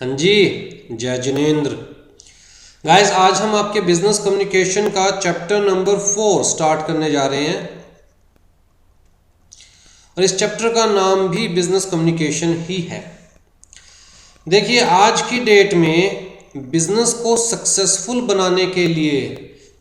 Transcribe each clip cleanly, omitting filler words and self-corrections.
हाँ जी, जय जिनेंद्र। गाइस, आज हम आपके बिजनेस कम्युनिकेशन का चैप्टर नंबर 4 स्टार्ट करने जा रहे हैं और इस चैप्टर का नाम भी बिजनेस कम्युनिकेशन ही है। देखिए, आज की डेट में बिजनेस को सक्सेसफुल बनाने के लिए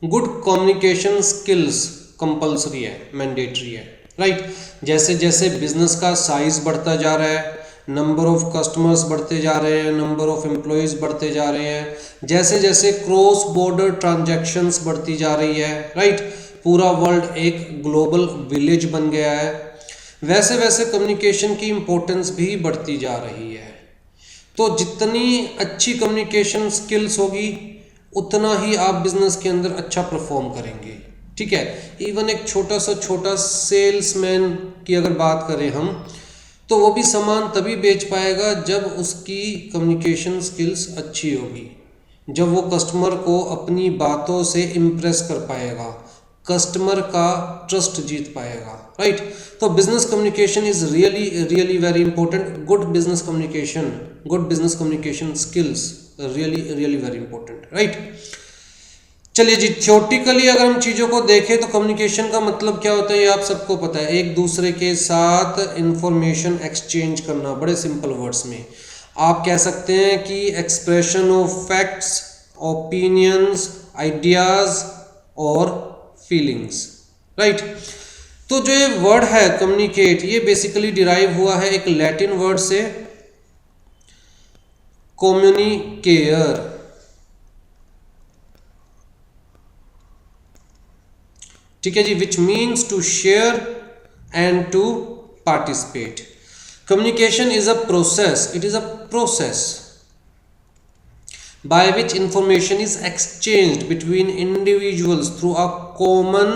गुड कम्युनिकेशन स्किल्स कंपलसरी है, मैंडेटरी है, राइट। जैसे जैसे बिजनेस का साइज बढ़ता जा रहा है, नंबर ऑफ कस्टमर्स बढ़ते जा रहे हैं, नंबर ऑफ एम्प्लॉयज़ बढ़ते जा रहे हैं, जैसे जैसे क्रॉस बॉर्डर ट्रांजैक्शंस बढ़ती जा रही है, राइट, पूरा वर्ल्ड एक ग्लोबल विलेज बन गया है, वैसे वैसे कम्युनिकेशन की इम्पोर्टेंस भी बढ़ती जा रही है। तो जितनी अच्छी कम्युनिकेशन स्किल्स होगी उतना ही आप बिजनेस के अंदर अच्छा परफॉर्म करेंगे, ठीक है। इवन एक छोटा सेल्समैन की अगर बात करें हम, तो वो भी सामान तभी बेच पाएगा जब उसकी कम्युनिकेशन स्किल्स अच्छी होगी, जब वो कस्टमर को अपनी बातों से इम्प्रेस कर पाएगा, कस्टमर का ट्रस्ट जीत पाएगा, राइट। तो business communication is really really very important. Good business communication skills really really very important, right. चलिए जी, थ्योरेटिकली अगर हम चीज़ों को देखें तो कम्युनिकेशन का मतलब क्या होता है ये आप सबको पता है। एक दूसरे के साथ इंफॉर्मेशन एक्सचेंज करना, बड़े सिंपल वर्ड्स में आप कह सकते हैं कि expression of facts, opinions, ideas और फीलिंग्स, राइट। तो जो ये वर्ड है कम्युनिकेट, ये बेसिकली डिराइव हुआ है एक लैटिन वर्ड से, कम्युनिकेयर, ठीक है जी, which means to share and to participate. Communication is a process, it is a process by which information is exchanged between individuals through a common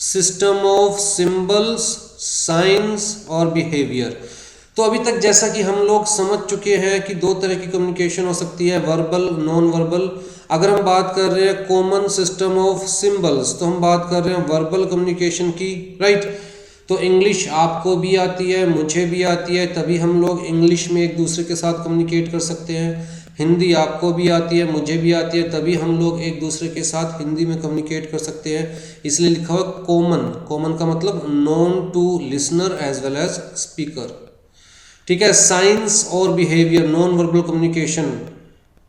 system of symbols, signs और behavior। तो अभी तक जैसा कि हम लोग समझ चुके हैं कि दो तरह की कम्युनिकेशन हो सकती है, वर्बल, नॉन वर्बल। अगर हम बात कर रहे हैं कॉमन सिस्टम ऑफ सिंबल्स, तो हम बात कर रहे हैं वर्बल कम्युनिकेशन की, राइट। तो इंग्लिश आपको भी आती है, मुझे भी आती है, तभी हम लोग इंग्लिश में एक दूसरे के साथ कम्युनिकेट कर सकते हैं। हिंदी आपको भी आती है, मुझे भी आती है, तभी हम लोग एक दूसरे के साथ हिंदी में कम्युनिकेट कर सकते हैं। इसलिए लिखा हुआ कॉमन। कॉमन का मतलब known to listener as well as speaker, ठीक है। साइंस और बिहेवियर, नॉन वर्बल कम्युनिकेशन,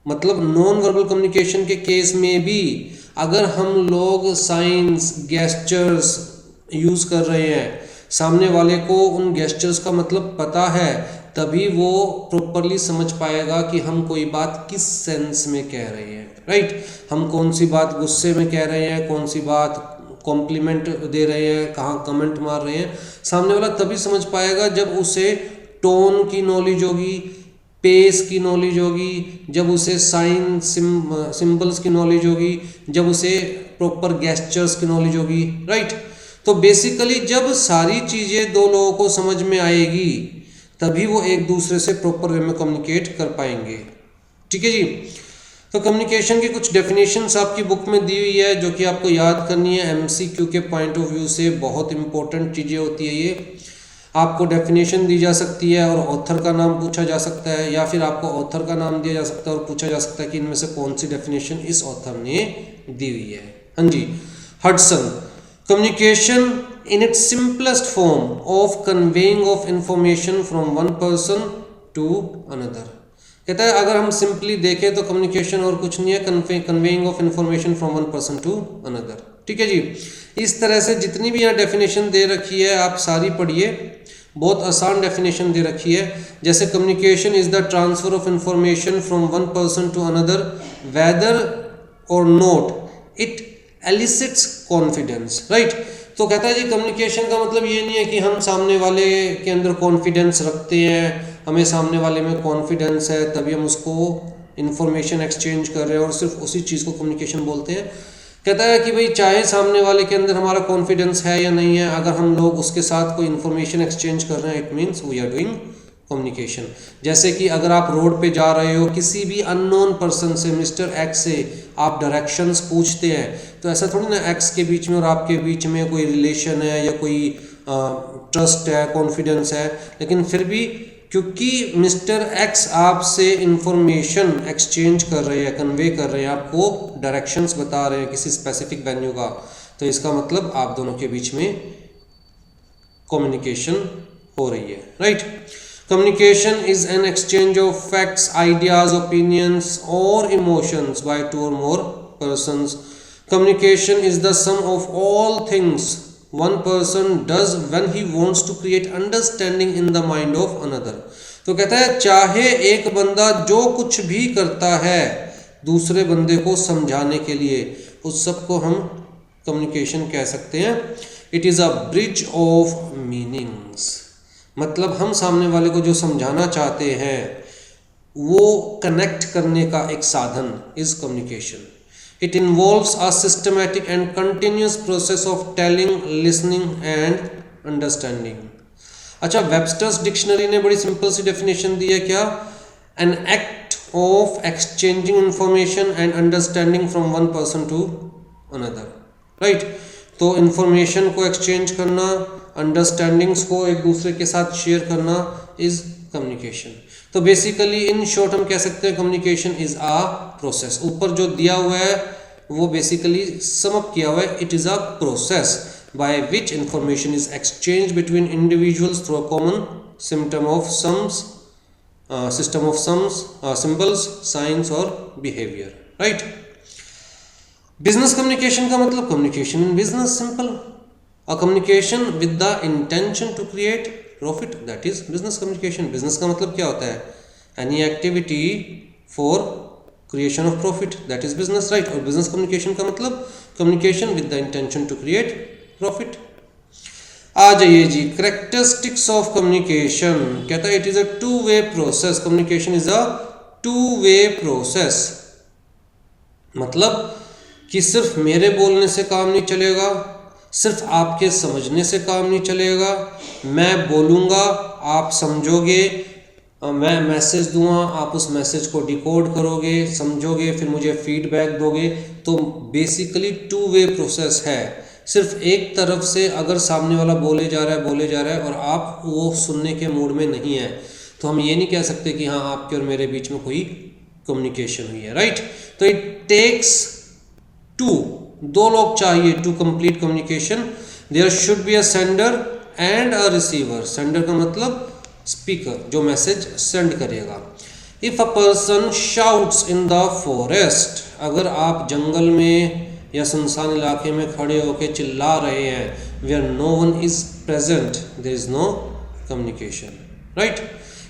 मतलब नॉन वर्बल कम्युनिकेशन के केस में भी अगर हम लोग साइंस, गेस्चर्स यूज कर रहे हैं, सामने वाले को उन गेस्चर्स का मतलब पता है, तभी वो प्रॉपरली समझ पाएगा कि हम कोई बात किस सेंस में कह रहे हैं, राइट। हम कौन सी बात गुस्से में कह रहे हैं, कौन सी बात कॉम्प्लीमेंट दे रहे हैं, कहाँ कमेंट मार रहे हैं, सामने वाला तभी समझ पाएगा जब उसे टोन की नॉलेज होगी, पेस की नॉलेज होगी, जब उसे साइन सिंबल्स की नॉलेज होगी, जब उसे प्रॉपर गेस्चर्स की नॉलेज होगी, राइट। तो बेसिकली जब सारी चीज़ें दो लोगों को समझ में आएगी तभी वो एक दूसरे से प्रॉपर वे में कम्युनिकेट कर पाएंगे, ठीक है जी। तो कम्युनिकेशन की कुछ डेफिनेशंस आपकी बुक में दी हुई है जो कि आपको याद करनी है। एमसीक्यू के पॉइंट ऑफ व्यू से बहुत इंपॉर्टेंट चीज़ें होती है ये। आपको डेफिनेशन दी जा सकती है और ऑथर का नाम पूछा जा सकता है, या फिर आपको ऑथर का नाम दिया जा सकता है और पूछा जा सकता है कि इनमें से कौन सी डेफिनेशन इस ऑथर ने दी हुई है। हाँ जी, Hudson, communication in its simplest form of conveying of information from one person to another। कहता है अगर हम सिंपली देखें तो कम्युनिकेशन और कुछ नहीं है, conveying of information from one person to another, ठीक है जी। इस तरह से जितनी भी यहाँ डेफिनेशन दे रखी है आप सारी पढ़िए, बहुत आसान डेफिनेशन दे रखी है। जैसे communication is the transfer of information from one person to another whether or not it elicits confidence, right. तो कहता है जी कम्युनिकेशन का मतलब ये नहीं है कि हम सामने वाले के अंदर कॉन्फिडेंस रखते हैं, हमें सामने वाले में कॉन्फिडेंस है तभी हम उसको इन्फॉर्मेशन एक्सचेंज कर रहे हैं और सिर्फ उसी चीज़ को कम्युनिकेशन बोलते हैं। कहता है कि भाई चाहे सामने वाले के अंदर हमारा कॉन्फिडेंस है या नहीं है, अगर हम लोग उसके साथ कोई इन्फॉर्मेशन एक्सचेंज कर रहे हैं, it means we are doing communication. जैसे कि अगर आप रोड पे जा रहे हो, किसी भी अननोन पर्सन से, मिस्टर एक्स से आप डायरेक्शंस पूछते हैं, तो ऐसा थोड़ी ना एक्स के बीच में और आपके बीच में कोई रिलेशन है या कोई ट्रस्ट है, कॉन्फिडेंस है, लेकिन फिर भी क्योंकि मिस्टर एक्स आपसे इंफॉर्मेशन एक्सचेंज कर रहे हैं, कन्वे कर रहे हैं, आपको डायरेक्शंस बता रहे हैं किसी स्पेसिफिक वेन्यू का, तो इसका मतलब आप दोनों के बीच में कम्युनिकेशन हो रही है, right. Communication is an exchange of facts, ideas, opinions और इमोशंस बाय टू और मोर persons. Communication is the sum of all things one person does when he wants to create understanding in the mind of another. तो कहता है चाहे एक बंदा जो कुछ भी करता है दूसरे बंदे को समझाने के लिए, उस सब को हम कम्युनिकेशन कह सकते हैं. It is a bridge of meanings, मतलब हम सामने वाले को जो समझाना चाहते हैं वो कनेक्ट करने का एक साधन is communication. It involves a systematic and continuous process of telling, listening and understanding. अच्छा, वेबस्टर्स डिक्शनरी ने बड़ी सिंपल सी डेफिनेशन दी है क्या? An act of exchanging information and understanding from one person to another. Right? तो information को exchange करना, understandings को एक दूसरे के साथ शेयर करना इज कम्युनिकेशन. तो बेसिकली इन शॉर्ट हम कह सकते हैं कम्युनिकेशन इज अ प्रोसेस. ऊपर जो दिया हुआ है वो बेसिकली सम अप किया हुआ है. It is a process by which information is exchange between individuals through a common system of sums, symbols, signs और बिहेवियर, राइट. बिजनेस कम्युनिकेशन का मतलब communication in business, simple. A communication with the intention to create profit, that is business communication. Business का मतलब क्या होता है? Any activity for creation of profit, that is business, right. और business communication का मतलब communication with the intention to create profit. आ जाइए जी, करेक्टरिस्टिक्स ऑफ कम्युनिकेशन. कहता है it is a two way process. Communication is a two way process, मतलब कि सिर्फ मेरे बोलने से काम नहीं चलेगा, सिर्फ आपके समझने से काम नहीं चलेगा. मैं बोलूँगा, आप समझोगे, मैं मैसेज दूंगा, आप उस मैसेज को डिकोड करोगे, समझोगे, फिर मुझे फीडबैक दोगे. तो बेसिकली टू वे प्रोसेस है. सिर्फ एक तरफ से अगर सामने वाला बोले जा रहा है और आप वो सुनने के मूड में नहीं है, तो हम ये नहीं कह सकते कि हाँ आपके और मेरे बीच में कोई कम्युनिकेशन हुई है, राइट. तो इट टेक्स टू, दो लोग चाहिए to complete communication. There should be a sender and a receiver. Sender का मतलब स्पीकर, जो मैसेज सेंड करेगा. If a person shouts in the forest, अगर आप जंगल में या सुनसान इलाके में खड़े होकर चिल्ला रहे हैं, where no one is present, there is no communication, right.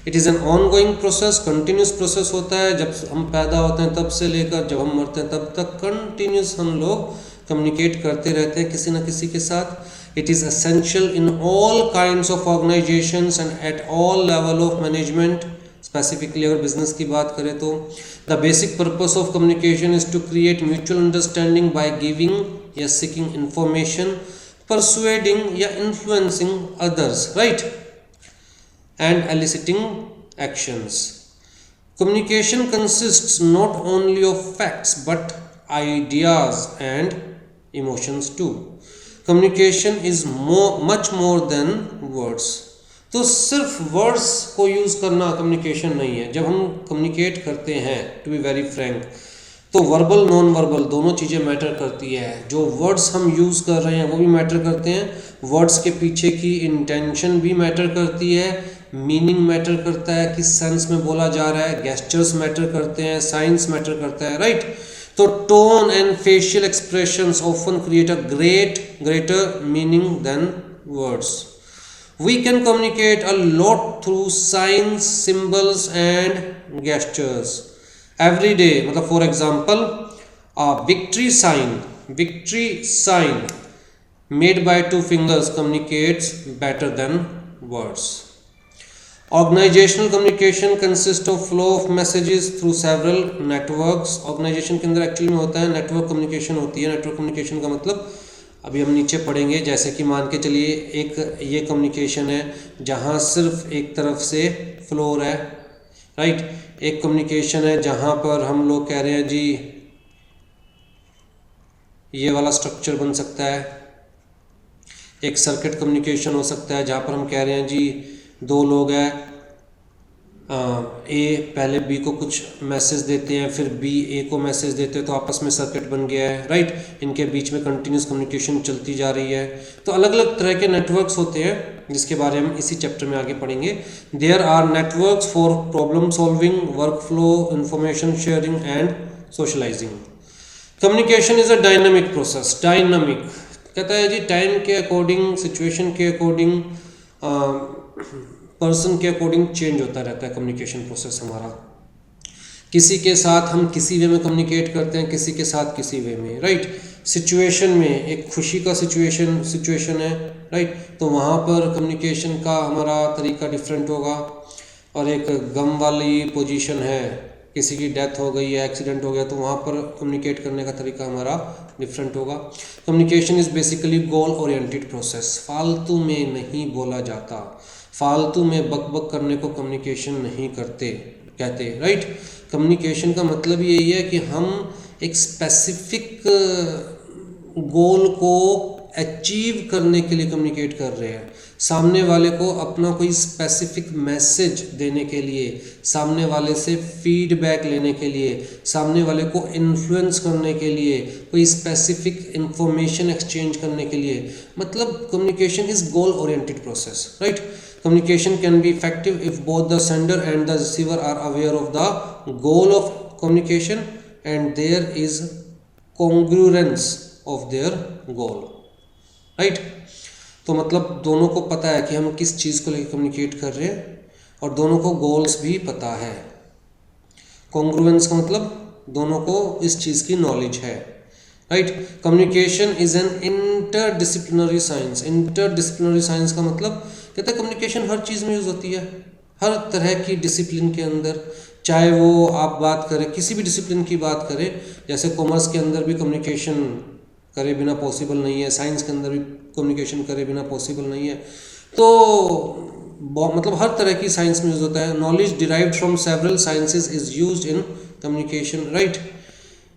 It is an ongoing process, continuous process होता है. जब हम पैदा होते हैं तब से लेकर जब हम मरते हैं तब तक कंटिन्यूस हम लोग कम्युनिकेट करते रहते हैं किसी न किसी के साथ. It is essential in all kinds of organisations and at all level of management. Specifically अगर बिजनेस की बात करें तो the basic purpose of communication is to create mutual understanding by giving या सीकिंग इंफॉर्मेशन, परसुएडिंग या influencing others, right, and eliciting actions. Communication consists not only of facts but ideas and emotions too. Communication is much more than words. तो सिर्फ words को use करना communication नहीं है. जब हम कम्युनिकेट करते हैं, टू बी वेरी फ्रैंक, तो वर्बल नॉन वर्बल दोनों चीज़ें मैटर करती है. जो वर्ड्स हम यूज़ कर रहे हैं वो भी मैटर करते हैं. वर्ड्स के पीछे की इंटेंशन भी मैटर करती है. मीनिंग मैटर करता है, किस सेंस में बोला जा रहा है. गेस्चर्स मैटर करते हैं, साइंस मैटर करता है, राइट. तो tone and facial expressions often create a greater meaning than words. We can communicate a lot through signs, symbols and gestures every day. मतलब for example victory sign made by two fingers communicates better than words. Organizational communication consists of flow of messages through several networks. Organization के अंदर actually में होता है network communication होती है. Network communication का मतलब अभी हम नीचे पढ़ेंगे. जैसे कि मान के चलिए एक ये कम्युनिकेशन है जहाँ सिर्फ एक तरफ से फ्लो है, राइट. एक कम्युनिकेशन है जहाँ पर हम लोग कह रहे हैं जी ये वाला स्ट्रक्चर बन सकता है. एक सर्किट कम्युनिकेशन हो सकता है जहाँ पर हम कह रहे हैं जी दो लोग हैं, ए पहले बी को कुछ मैसेज देते हैं, फिर बी ए को मैसेज देते हैं, तो आपस में सर्किट बन गया है, राइट। इनके बीच में कंटिन्यूस कम्युनिकेशन चलती जा रही है। तो अलग अलग तरह के नेटवर्क्स होते हैं जिसके बारे में हम इसी चैप्टर में आगे पढ़ेंगे। There are networks for problem solving, work flow, information sharing and socialising. Communication is a dynamic process. Dynamic कहता है जी टाइम के अकॉर्डिंग, सिचुएशन के अकॉर्डिंग, पर्सन के अकॉर्डिंग चेंज होता रहता है कम्युनिकेशन प्रोसेस हमारा। किसी के साथ हम किसी वे में कम्युनिकेट करते हैं, किसी के साथ किसी वे में, राइट। सिचुएशन में एक खुशी का सिचुएशन है, राइट, तो वहाँ पर कम्युनिकेशन का हमारा तरीका डिफरेंट होगा। और एक गम वाली पोजीशन है, किसी की डेथ हो गई है, एक्सीडेंट हो गया, तो वहाँ पर कम्युनिकेट करने का तरीका हमारा डिफरेंट होगा। Communication is basically goal oriented process. फालतू में नहीं बोला जाता, फालतू में बक बक करने को कम्युनिकेशन नहीं कहते, राइट। कम्युनिकेशन का मतलब यही है कि हम एक स्पेसिफिक गोल को अचीव करने के लिए कम्युनिकेट कर रहे हैं, सामने वाले को अपना कोई स्पेसिफिक मैसेज देने के लिए, सामने वाले से फीडबैक लेने के लिए, सामने वाले को इन्फ्लुएंस करने के लिए, कोई स्पेसिफिक इंफॉर्मेशन एक्सचेंज करने के लिए। मतलब communication is goal oriented process, right. Communication can be effective if both the sender and the receiver are aware of the goal of communication and there is congruence of their goal, right। तो मतलब दोनों को पता है कि हम किस चीज़ को लेकर कम्युनिकेट कर रहे हैं और दोनों को गोल्स भी पता है। कॉन्ग्रुएंस का मतलब दोनों को इस चीज़ की नॉलेज है, right. Communication is an interdisciplinary science. Interdisciplinary science का मतलब कहते हैं कम्युनिकेशन हर चीज़ में यूज़ होती है, हर तरह की डिसिप्लिन के अंदर। चाहे वो आप बात करें, किसी भी डिसिप्लिन की बात करें, जैसे कॉमर्स के अंदर भी कम्युनिकेशन करे बिना पॉसिबल नहीं है, साइंस के अंदर भी कम्युनिकेशन करे बिना पॉसिबल नहीं है। तो मतलब हर तरह की साइंस में यूज़ होता है। Knowledge derived from several sciences is used in communication, right.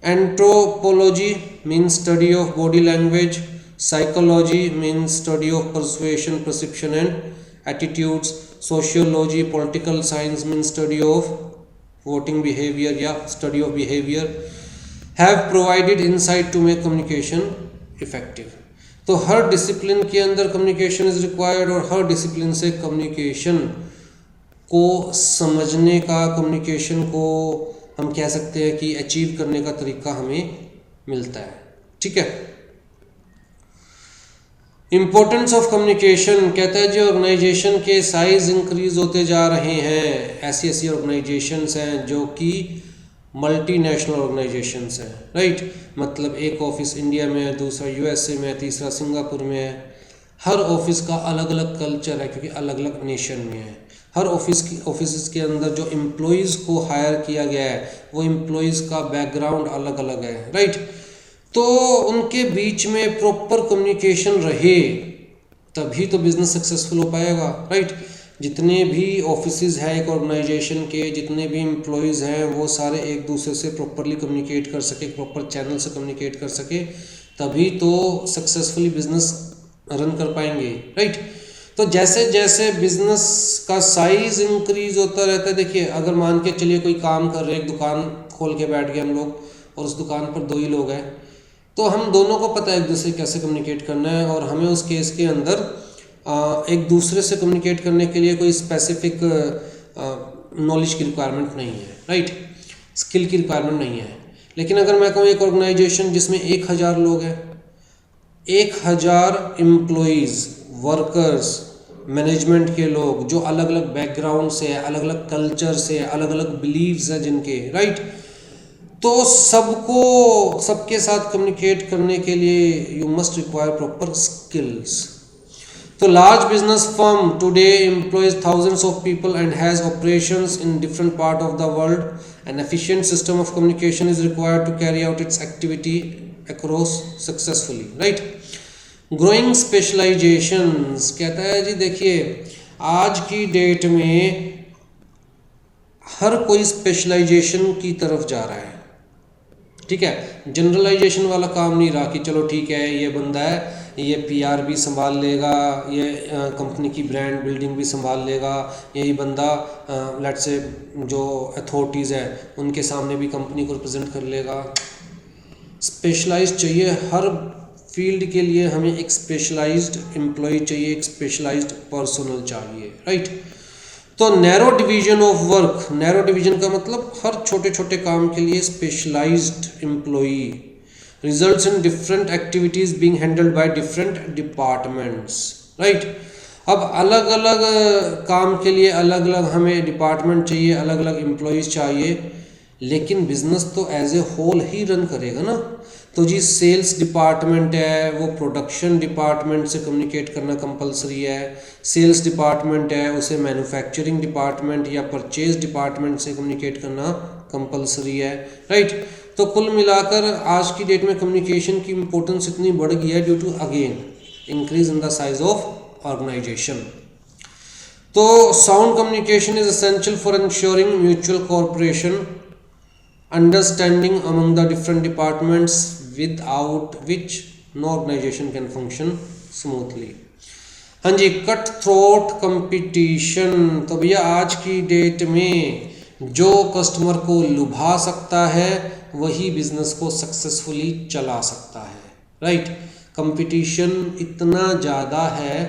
Anthropology means study of body language. Psychology means study of persuasion, perception and attitudes. Sociology, political science means study of voting behavior या study of behavior. Have provided insight to make communication effective. तो हर discipline के अंदर communication is required और हर discipline से communication को समझने का, communication को हम कह सकते हैं कि अचीव करने का तरीका हमें मिलता है, ठीक है। इंपॉर्टेंस ऑफ कम्युनिकेशन कहता है जो ऑर्गेनाइजेशन के साइज इंक्रीज होते जा रहे हैं, ऐसी ऐसी ऑर्गेनाइजेशंस हैं जो कि मल्टीनेशनल ऑर्गेनाइजेशंस हैं, राइट। मतलब एक ऑफिस इंडिया में है, दूसरा यूएसए में है, तीसरा सिंगापुर में है। हर ऑफिस का अलग अलग कल्चर है क्योंकि अलग अलग नेशन में है। हर ऑफिस के अंदर जो एम्प्लॉयज़ को हायर किया गया है वो एम्प्लॉयज़ का बैकग्राउंड अलग अलग है, राइट। तो उनके बीच में प्रॉपर कम्युनिकेशन रहे तभी तो बिजनेस सक्सेसफुल हो पाएगा, राइट। जितने भी ऑफिसेज हैं एक ऑर्गेनाइजेशन के, जितने भी एम्प्लॉयज़ हैं वो सारे एक दूसरे से प्रॉपरली कम्युनिकेट कर सके, प्रॉपर चैनल से कम्युनिकेट कर सके, तभी तो सक्सेसफुली बिजनेस रन कर पाएंगे, राइट। तो जैसे जैसे बिजनेस का साइज इंक्रीज होता रहता है, देखिए अगर मान के चलिए कोई काम कर रहे हैं, एक दुकान खोल के बैठ गए हम लोग और उस दुकान पर 2 ही लोग हैं, तो हम दोनों को पता है एक दूसरे कैसे कम्युनिकेट करना है और हमें उस केस के अंदर एक दूसरे से कम्युनिकेट करने के लिए कोई स्पेसिफिक नॉलेज की रिक्वायरमेंट नहीं है, राइट, स्किल की रिक्वायरमेंट नहीं है। लेकिन अगर मैं कहूँ एक ऑर्गेनाइजेशन जिसमें 1000 लोग हैं, 1000 एम्प्लॉयज़, वर्कर्स, मैनेजमेंट के लोग जो अलग अलग बैकग्राउंड से, अलग अलग कल्चर से, अलग अलग बिलीव्स हैं जिनके, राइट, तो सबके साथ कम्युनिकेट करने के लिए you must require proper skills. तो large business firm today employs thousands of people and has operations in different part of the world. An efficient system of communication is required to carry out its activity across successfully, right. Growing specialisations कहता है जी देखिए आज की date में हर कोई specialisation की तरफ जा रहा है, ठीक है। जनरलाइजेशन वाला काम नहीं रहा कि चलो ठीक है ये बंदा है ये पीआर भी संभाल लेगा, ये कंपनी की ब्रांड बिल्डिंग भी संभाल लेगा, यही बंदा लेट्स से जो अथॉरिटीज़ है उनके सामने भी कंपनी को रिप्रेजेंट कर लेगा। स्पेशलाइज्ड चाहिए, हर फील्ड के लिए हमें एक स्पेशलाइज्ड एम्प्लॉय चाहिए, एक स्पेशलाइज्ड पर्सनल चाहिए, राइट। तो narrow division of work, narrow division का मतलब हर छोटे छोटे काम के लिए specialised employ results in different activities being handled by different departments, right. अब अलग अलग काम के लिए अलग अलग हमें डिपार्टमेंट चाहिए, अलग अलग एम्प्लॉयज़ चाहिए, लेकिन बिजनेस तो एज ए होल ही रन करेगा ना। तो जी सेल्स डिपार्टमेंट है वो प्रोडक्शन डिपार्टमेंट से कम्युनिकेट करना कंपलसरी है, सेल्स डिपार्टमेंट है उसे मैन्युफैक्चरिंग डिपार्टमेंट या परचेज डिपार्टमेंट से कम्युनिकेट करना कंपलसरी है, राइट। तो कुल मिलाकर आज की डेट में कम्युनिकेशन की इंपॉर्टेंस इतनी बढ़ गई है due to again increase in the size of organisation. तो sound communication is essential for ensuring mutual cooperation, understanding among the different departments without which no organization can function smoothly। हाँ जी, cut throat competition. तो भैया आज की date में जो customer को लुभा सकता है वही बिजनेस को सक्सेसफुली चला सकता है, राइट। कंपटीशन इतना ज़्यादा है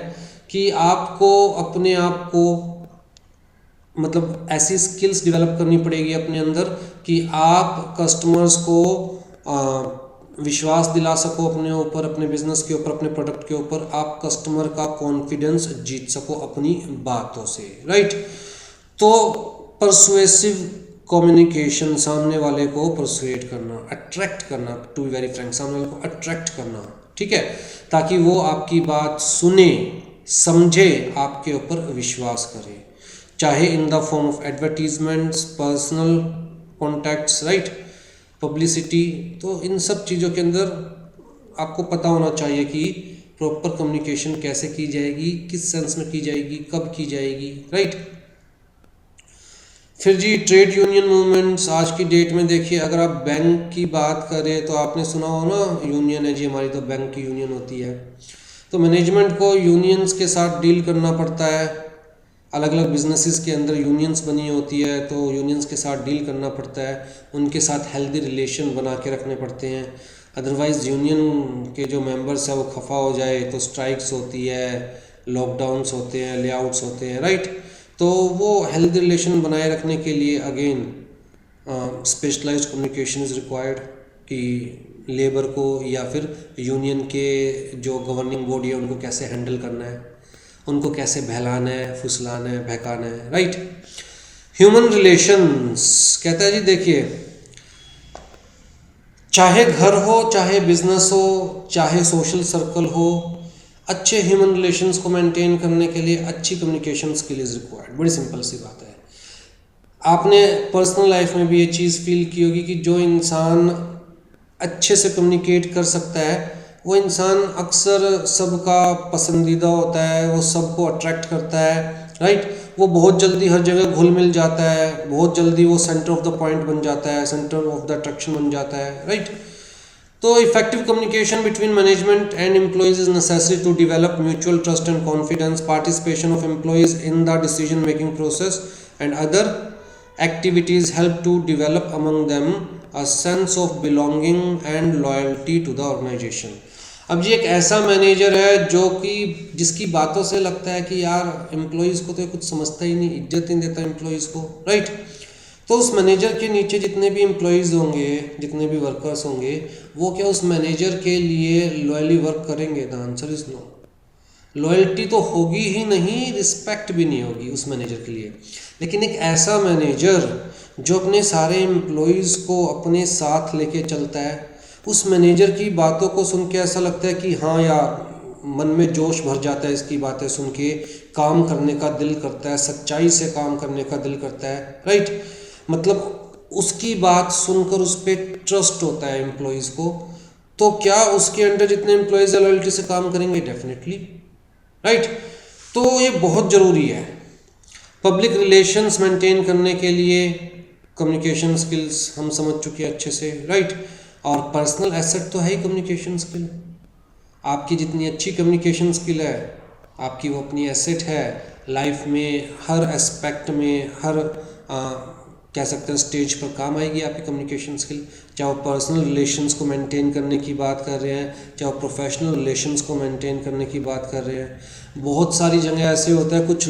कि आपको अपने आप को मतलब ऐसी स्किल्स डेवलप करनी पड़ेगी अपने अंदर कि आप कस्टमर्स को विश्वास दिला सको अपने ऊपर, अपने बिजनेस के ऊपर, अपने प्रोडक्ट के ऊपर, आप कस्टमर का कॉन्फिडेंस जीत सको अपनी बातों से, राइट। तो परसुएसिव कम्युनिकेशन, सामने वाले को परसुएट करना, अट्रैक्ट करना, टू बी वेरी फ्रैंक सामने वाले को अट्रैक्ट करना, ठीक है, ताकि वो आपकी बात सुने, समझे, आपके ऊपर विश्वास करे, चाहे in the form of advertisements, personal contacts, right, publicity. तो इन सब चीज़ों के अंदर आपको पता होना चाहिए कि प्रॉपर कम्युनिकेशन कैसे की जाएगी, किस सेंस में की जाएगी, कब की जाएगी, राइट। फिर जी ट्रेड यूनियन मूवमेंट्स। आज की डेट में देखिए अगर आप बैंक की बात करें तो आपने सुना हो ना, यूनियन है जी हमारी, तो बैंक की यूनियन होती है। तो मैनेजमेंट को यूनियंस के साथ डील करना पड़ता है, अलग अलग बिजनेसेस के अंदर यूनियंस बनी होती है तो यूनियंस के साथ डील करना पड़ता है, उनके साथ हेल्दी रिलेशन बना के रखने पड़ते हैं। अदरवाइज़ यूनियन के जो मेंबर्स हैं वो खफा हो जाए तो स्ट्राइक्स होती है, लॉकडाउन्स होते हैं, लेआउट्स होते हैं, राइट। तो वो हेल्दी रिलेशन बनाए रखने के लिए again specialised communication is required कि लेबर को या फिर यूनियन के जो गवर्निंग बॉडी है उनको कैसे हैंडल करना है, उनको कैसे बहलाना है, फुसलाना है, बहकाना है, राइट। ह्यूमन रिलेशंस कहता है जी देखिए, चाहे घर हो, चाहे बिजनेस हो, चाहे सोशल सर्कल हो, अच्छे ह्यूमन रिलेशंस को मेंटेन करने के लिए अच्छी कम्युनिकेशन स्किल इज़ रिक्वायर्ड। बड़ी सिंपल सी बात है। आपने पर्सनल लाइफ में भी ये चीज़ फील की होगी कि जो इंसान अच्छे से कम्युनिकेट कर सकता है वो इंसान अक्सर सबका पसंदीदा होता है, वो सबको अट्रैक्ट करता है, राइट। वो बहुत जल्दी हर जगह घुल मिल जाता है, बहुत जल्दी वो सेंटर ऑफ द पॉइंट बन जाता है, सेंटर ऑफ द अट्रैक्शन बन जाता है, राइट। तो effective communication between management and employees is necessary to develop mutual trust and confidence, participation of employees in the decision making process and other activities help to develop among them a sense of belonging and loyalty to the organization। अब जी एक ऐसा manager है जो कि जिसकी बातों से लगता है कि यार एम्प्लॉयज़ को तो कुछ समझता ही नहीं, इज्जत नहीं देता एम्प्लॉयज़ को, राइट। तो उस मैनेजर के नीचे जितने भी एम्प्लॉयज़ होंगे, जितने भी वर्कर्स होंगे, वो क्या उस मैनेजर के लिए लॉयली वर्क करेंगे? The answer is no. Loyalty तो होगी ही नहीं, रिस्पेक्ट भी नहीं होगी उस मैनेजर के लिए। लेकिन एक ऐसा मैनेजर जो अपने सारे एम्प्लॉयज़ को अपने साथ लेके चलता है, उस मैनेजर की बातों को सुन के ऐसा लगता है कि हाँ यार, मन में जोश भर जाता है, इसकी बातें सुन के काम करने का दिल करता है, सच्चाई से काम करने का दिल करता है, राइट। मतलब उसकी बात सुनकर उस पर ट्रस्ट होता है एम्प्लॉयज़ को। तो क्या उसके अंडर जितने एम्प्लॉयज़ लॉयल्टी से काम करेंगे? Definitely, right. तो ये बहुत ज़रूरी है। पब्लिक रिलेशंस मेंटेन करने के लिए कम्युनिकेशन स्किल्स हम समझ चुके हैं अच्छे से, राइट। और पर्सनल एसेट तो है ही कम्युनिकेशन स्किल। आपकी जितनी अच्छी कम्युनिकेशन स्किल है आपकी वो अपनी एसेट है। लाइफ में हर एस्पेक्ट में हर कह सकते हैं स्टेज पर काम आएगी आपकी कम्युनिकेशन स्किल। चाहे वो पर्सनल रिलेशंस को मेंटेन करने की बात कर रहे हैं, चाहे वो प्रोफेशनल रिलेशंस को मेंटेन करने की बात कर रहे हैं। बहुत सारी जगह ऐसे होता है कुछ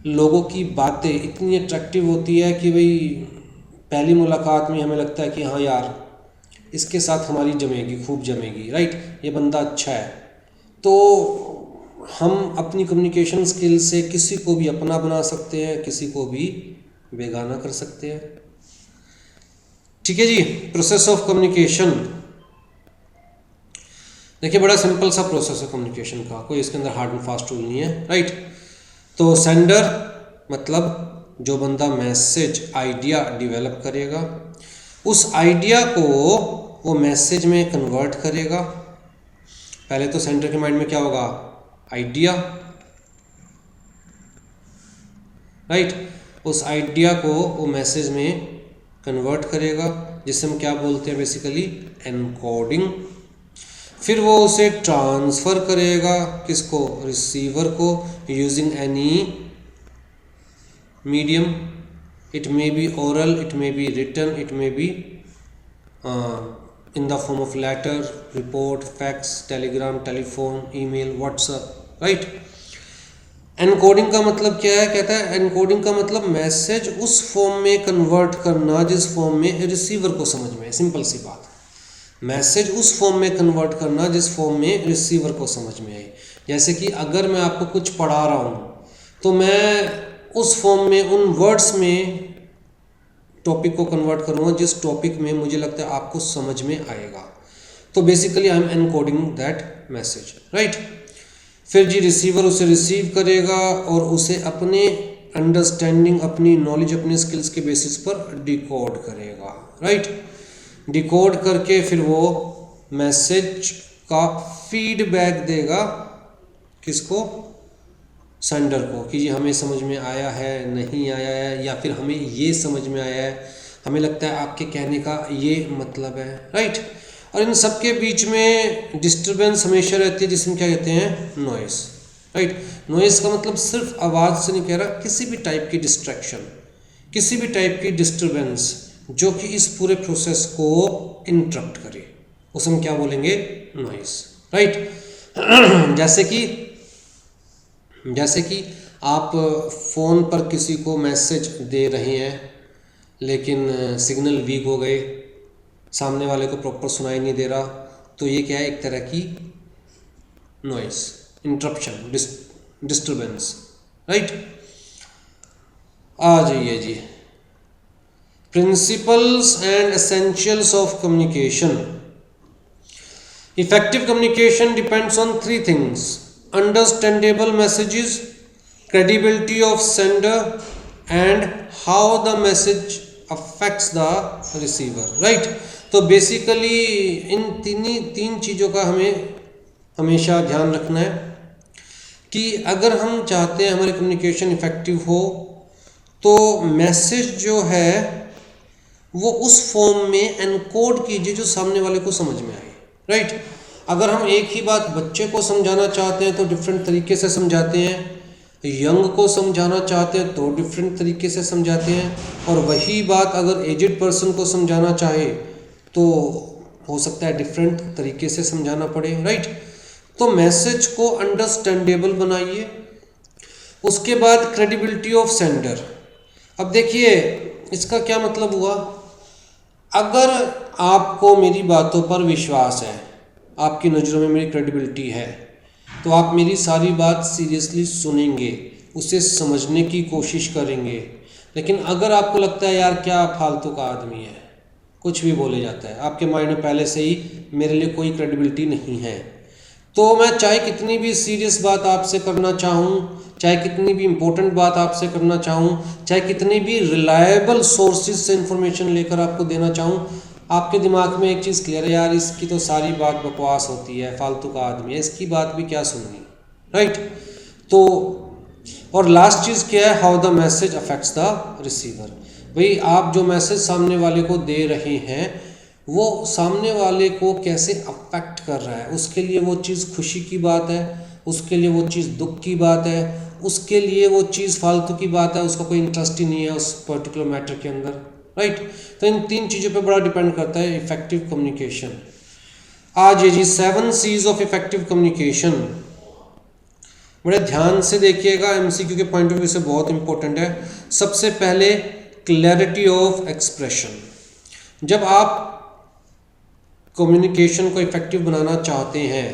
लोगों की बातें इतनी अट्रैक्टिव होती है कि भाई पहली मुलाकात में हमें लगता है कि हाँ यार इसके साथ हमारी जमेगी, खूब जमेगी, राइट, ये बंदा अच्छा है। तो हम अपनी कम्युनिकेशन स्किल से किसी को भी अपना बना सकते हैं, किसी को भी बेगाना कर सकते हैं। ठीक है जी। प्रोसेस ऑफ कम्युनिकेशन देखिए बड़ा सिंपल सा प्रोसेस है कम्युनिकेशन का, कोई इसके अंदर हार्ड एंड फास्ट रूल नहीं है, राइट। तो सेंडर मतलब जो बंदा मैसेज आइडिया डेवलप करेगा, उस आइडिया को वो मैसेज में कन्वर्ट करेगा। पहले तो सेंडर के माइंड में क्या होगा, आइडिया, राइट। उस आइडिया को वो मैसेज में कन्वर्ट करेगा जिसे हम क्या बोलते हैं बेसिकली एनकोडिंग। फिर वो उसे ट्रांसफ़र करेगा किसको, रिसीवर को, using any medium. It may be oral, it may be written, it may be in the form of letter, report, fax, telegram, telephone, email, WhatsApp, right। Encoding का मतलब क्या है, कहता है एनकोडिंग का मतलब मैसेज उस फॉर्म में कन्वर्ट करना जिस फॉर्म में रिसीवर को समझ में आए। सिंपल सी बात, मैसेज उस फॉर्म में कन्वर्ट करना जिस फॉर्म में रिसीवर को समझ में आए। जैसे कि अगर मैं आपको कुछ पढ़ा रहा हूँ तो मैं उस फॉर्म में उन वर्ड्स में टॉपिक को कन्वर्ट करूँगा जिस टॉपिक में मुझे लगता है आपको समझ में आएगा। तो basically I am encoding that message, right. फिर जी रिसीवर उसे रिसीव करेगा और उसे अपने अंडरस्टैंडिंग, अपनी नॉलेज, अपने स्किल्स के बेसिस पर डिकोड करेगा, राइट। डिकोड करके फिर वो मैसेज का फीडबैक देगा किसको, सेंडर को, कि जी हमें समझ में आया है, नहीं आया है, या फिर हमें ये समझ में आया है, हमें लगता है आपके कहने का ये मतलब है, राइट। और इन सब के बीच में डिस्टरबेंस हमेशा रहती है जिसे हम क्या कहते हैं, नॉइस, राइट। नॉइस का मतलब सिर्फ आवाज़ से नहीं कह रहा, किसी भी टाइप की डिस्ट्रैक्शन, किसी भी टाइप की डिस्टरबेंस जो कि इस पूरे प्रोसेस को इंटरप्ट करे उसे हम क्या बोलेंगे, नॉइस, राइट। जैसे कि आप फ़ोन पर किसी को मैसेज दे रहे हैं लेकिन सिग्नल वीक हो गए, सामने वाले को प्रॉपर सुनाई नहीं दे रहा, तो ये क्या है, एक तरह की नॉइस, इंटरप्शन, डिस्टरबेंस, राइट। आ जाइए जी, principles and essentials of communication. Effective communication depends on 3 things: understandable messages, credibility of sender, and how the message affects the receiver, right। तो बेसिकली इन तीन चीज़ों का हमें हमेशा ध्यान रखना है कि अगर हम चाहते हैं हमारी कम्युनिकेशन इफेक्टिव हो तो मैसेज जो है वो उस फॉर्म में एनकोड कीजिए जो सामने वाले को समझ में आए, राइट। अगर हम एक ही बात बच्चे को समझाना चाहते हैं तो डिफरेंट तरीके से समझाते हैं, यंग को समझाना चाहते हैं तो डिफरेंट तरीके से समझाते हैं, और वही बात अगर एजिड पर्सन को समझाना चाहे तो हो सकता है डिफरेंट तरीके से समझाना पड़े, राइट। तो मैसेज को अंडरस्टैंडेबल बनाइए। उसके बाद क्रेडिबिलिटी ऑफ सेंडर। अब देखिए इसका क्या मतलब हुआ, अगर आपको मेरी बातों पर विश्वास है, आपकी नज़रों में मेरी क्रेडिबिलिटी है, तो आप मेरी सारी बात सीरियसली सुनेंगे, उसे समझने की कोशिश करेंगे। लेकिन अगर आपको लगता है यार क्या फालतू का आदमी है, कुछ भी बोले जाता है, आपके माइंड में पहले से ही मेरे लिए कोई क्रेडिबिलिटी नहीं है, तो मैं चाहे कितनी भी सीरियस बात आपसे करना चाहूँ, चाहे कितनी भी इम्पोर्टेंट बात आपसे करना चाहूँ, चाहे कितनी भी रिलायबल सोर्सेज से इंफॉर्मेशन लेकर आपको देना चाहूँ, आपके दिमाग में एक चीज़ क्लियर है, यार इसकी तो सारी बात बकवास होती है, फालतू का आदमी है, इसकी बात भी क्या सुननी, राइट। तो और लास्ट चीज़ क्या है, how the message affects the receiver. भाई आप जो मैसेज सामने वाले को दे रहे हैं वो सामने वाले को कैसे अफेक्ट कर रहा है, उसके लिए वो चीज़ खुशी की बात है, उसके लिए वो चीज़ दुख की बात है, उसके लिए वो चीज़ फालतू की बात है, उसका कोई इंटरेस्ट ही नहीं है उस पर्टिकुलर मैटर के अंदर, राइट। तो इन 3 चीज़ों पे बड़ा डिपेंड करता है इफेक्टिव कम्युनिकेशन। आज ये जी 7 C's ऑफ इफेक्टिव कम्युनिकेशन, बड़े ध्यान से देखिएगा, एमसीक्यू के पॉइंट ऑफ व्यू से बहुत इंपॉर्टेंट है। सबसे पहले क्लैरिटी ऑफ एक्सप्रेशन। जब आप कम्युनिकेशन को इफेक्टिव बनाना चाहते हैं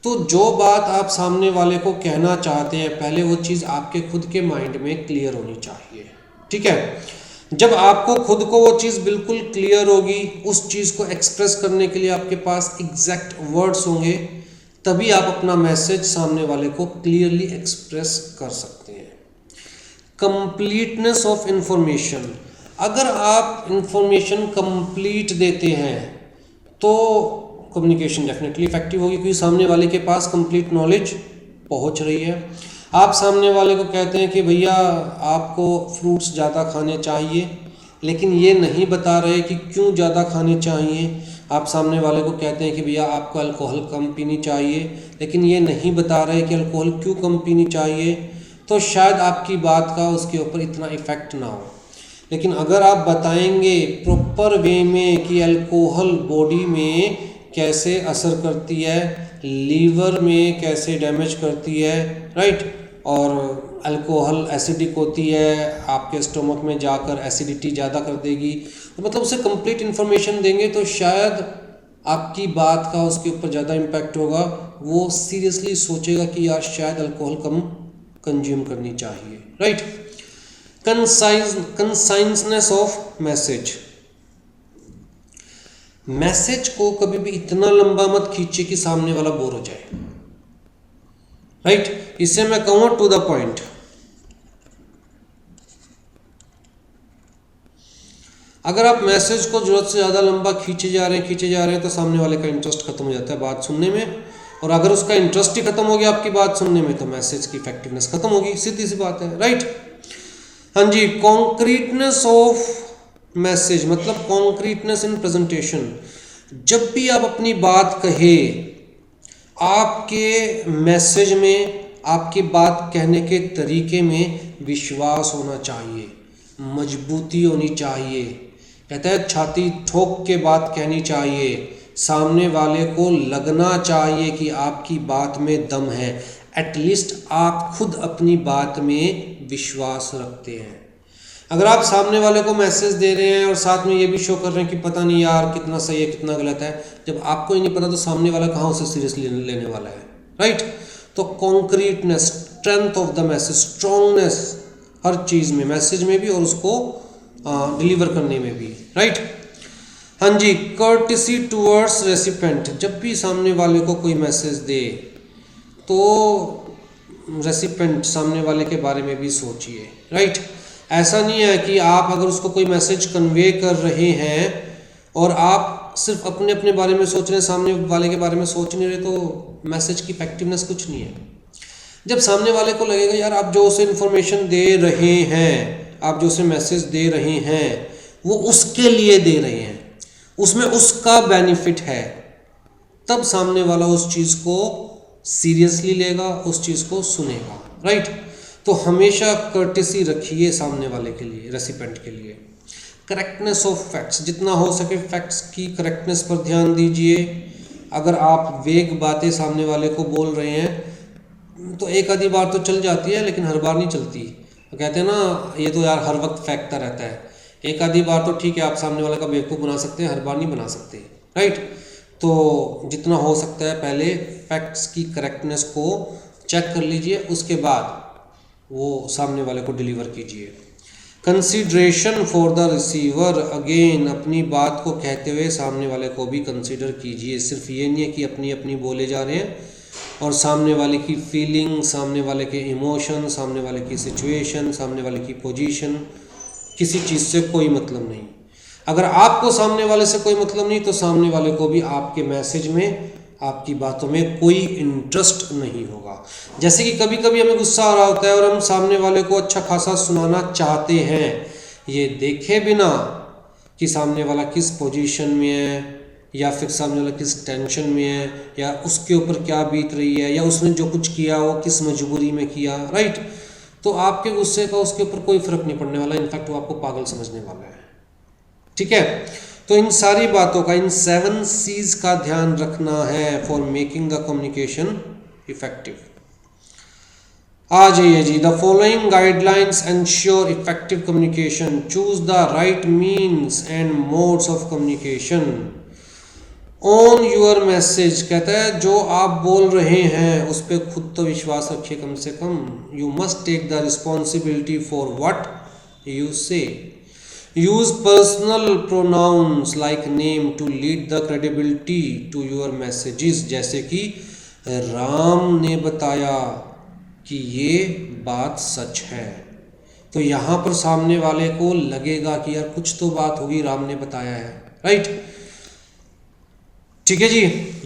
तो जो बात आप सामने वाले को कहना चाहते हैं पहले वो चीज़ आपके खुद के माइंड में क्लियर होनी चाहिए, ठीक है। जब आपको खुद को वो चीज़ बिल्कुल क्लियर होगी, उस चीज़ को एक्सप्रेस करने के लिए आपके पास एग्जैक्ट वर्ड्स होंगे, तभी आप अपना मैसेज सामने वाले को क्लियरली एक्सप्रेस कर सकते हैं। Completeness of information. अगर आप इंफॉर्मेशन कंप्लीट देते हैं तो कम्युनिकेशन डेफिनेटली इफेक्टिव होगी, क्योंकि सामने वाले के पास कंप्लीट नॉलेज पहुंच रही है। आप सामने वाले को कहते हैं कि भैया आपको फ्रूट्स ज़्यादा खाने चाहिए, लेकिन ये नहीं बता रहे कि क्यों ज़्यादा खाने चाहिए। आप सामने वाले को कहते हैं कि भैया आपको अल्कोहल कम पीनी चाहिए, लेकिन ये नहीं बता रहे कि अल्कोहल क्यों कम पीनी चाहिए, तो शायद आपकी बात का उसके ऊपर इतना इफ़ेक्ट ना हो। लेकिन अगर आप बताएंगे प्रॉपर वे में कि अल्कोहल बॉडी में कैसे असर करती है, लीवर में कैसे डैमेज करती है, राइट, और अल्कोहल एसिडिक होती है, आपके स्टोमक में जाकर एसिडिटी ज़्यादा कर देगी, तो मतलब उसे कंप्लीट इन्फॉर्मेशन देंगे तो शायद आपकी बात का उसके ऊपर ज़्यादा इम्पैक्ट होगा। वो सीरियसली सोचेगा कि यार शायद अल्कोहल कम कंज्यूम करनी चाहिए, right. Conciseness of message. Message को कभी भी इतना लंबा मत खींचिए कि सामने वाला बोर हो जाए, राइट। इससे मैं कहूँगा टू द पॉइंट। अगर आप मैसेज को जरूरत से ज़्यादा लंबा खींचे जा रहे हैं तो सामने वाले का इंटरेस्ट खत्म हो जाता है बात सुनने में, और अगर उसका इंटरेस्ट ही खत्म हो गया आपकी बात सुनने में तो मैसेज की इफेक्टिवनेस खत्म होगी, सीधी सी बात है, राइट। हाँ जी, कॉन्क्रीटनेस ऑफ मैसेज मतलब कॉन्क्रीटनेस इन प्रेजेंटेशन। जब भी आप अपनी बात कहे, आपके मैसेज में, आपकी बात कहने के तरीके में विश्वास होना चाहिए, मजबूती होनी चाहिए। कहते हैं छाती ठोक के बात कहनी चाहिए, सामने वाले को लगना चाहिए कि आपकी बात में दम है, एटलीस्ट आप खुद अपनी बात में विश्वास रखते हैं। अगर आप सामने वाले को मैसेज दे रहे हैं और साथ में ये भी शो कर रहे हैं कि पता नहीं यार कितना सही है कितना गलत है, जब आपको ही नहीं पता तो सामने वाला कहाँ उसे सीरियसली लेने वाला है, राइट। तो concreteness, strength of the message, strongness हर चीज़ में, मैसेज में भी और उसको डिलीवर करने में भी, राइट। हाँ जी, कर्टिसी टूवर्ड्स रेसिपेंट। जब भी सामने वाले को कोई मैसेज दे तो रेसिपेंट सामने वाले के बारे में भी सोचिए, राइट। ऐसा नहीं है कि आप अगर उसको कोई मैसेज कन्वे कर रहे हैं और आप सिर्फ अपने अपने बारे में सोच रहे हैं, सामने वाले के बारे में सोच नहीं रहे, तो मैसेज की इफेक्टिवनेस कुछ नहीं है। जब सामने वाले को लगेगा यार आप जो उसे इन्फॉर्मेशन दे रहे हैं, आप जो उसे मैसेज दे रहे हैं वो उसके लिए दे रहे हैं, उसमें उसका बेनिफिट है, तब सामने वाला उस चीज़ को सीरियसली लेगा, उस चीज़ को सुनेगा, राइट। तो हमेशा कर्टेसी रखिए सामने वाले के लिए, रेसिपेंट के लिए। करेक्टनेस ऑफ फैक्ट्स, जितना हो सके फैक्ट्स की करेक्टनेस पर ध्यान दीजिए। अगर आप वेग बातें सामने वाले को बोल रहे हैं तो एक आधी बार तो चल जाती है, लेकिन हर बार नहीं चलती। तो कहते हैं ना ये तो यार हर वक्त फेंकता रहता है, एक आधी बार तो ठीक है आप सामने वाले का बेवकूफ़ बना सकते हैं, हर बार नहीं बना सकते, राइट। तो जितना हो सकता है पहले फैक्ट्स की करेक्टनेस को चेक कर लीजिए, उसके बाद वो सामने वाले को डिलीवर कीजिए। Consideration for the receiver, again अपनी बात को कहते हुए सामने वाले को भी कंसीडर कीजिए। सिर्फ ये नहीं है कि अपनी अपनी बोले जा रहे हैं और सामने वाले की फीलिंग, सामने वाले के इमोशन, सामने वाले की सिचुएशन, सामने वाले की पोजीशन, किसी चीज़ से कोई मतलब नहीं। अगर आपको सामने वाले से कोई मतलब नहीं तो सामने वाले को भी आपके मैसेज में, आपकी बातों में कोई इंटरेस्ट नहीं होगा। जैसे कि कभी कभी हमें गुस्सा आ रहा होता है और हम सामने वाले को अच्छा खासा सुनाना चाहते हैं, ये देखे बिना कि सामने वाला किस पोजीशन में है, या फिर सामने वाला किस टेंशन में है, या उसके ऊपर क्या बीत रही है, या उसने जो कुछ किया वो किस मजबूरी में किया, राइट। तो आपके गुस्से का उसके ऊपर कोई फर्क नहीं पड़ने वाला, इनफैक्ट वो आपको पागल समझने वाला है, ठीक है। तो इन सारी बातों का, इन 7 C's का ध्यान रखना है for making the communication effective. आ जाइए जी, the following guidelines ensure effective communication, choose the right means and modes of communication, on your message, कहता है जो आप बोल रहे हैं उस पर खुद तो विश्वास रखिए कम से कम। You must take the responsibility for what you say. Use personal pronouns like name to lead the credibility to your messages, जैसे कि राम ने बताया कि ये बात सच है, तो यहाँ पर सामने वाले को लगेगा कि यार कुछ तो बात होगी, राम ने बताया है, राइट, ठीक है जी।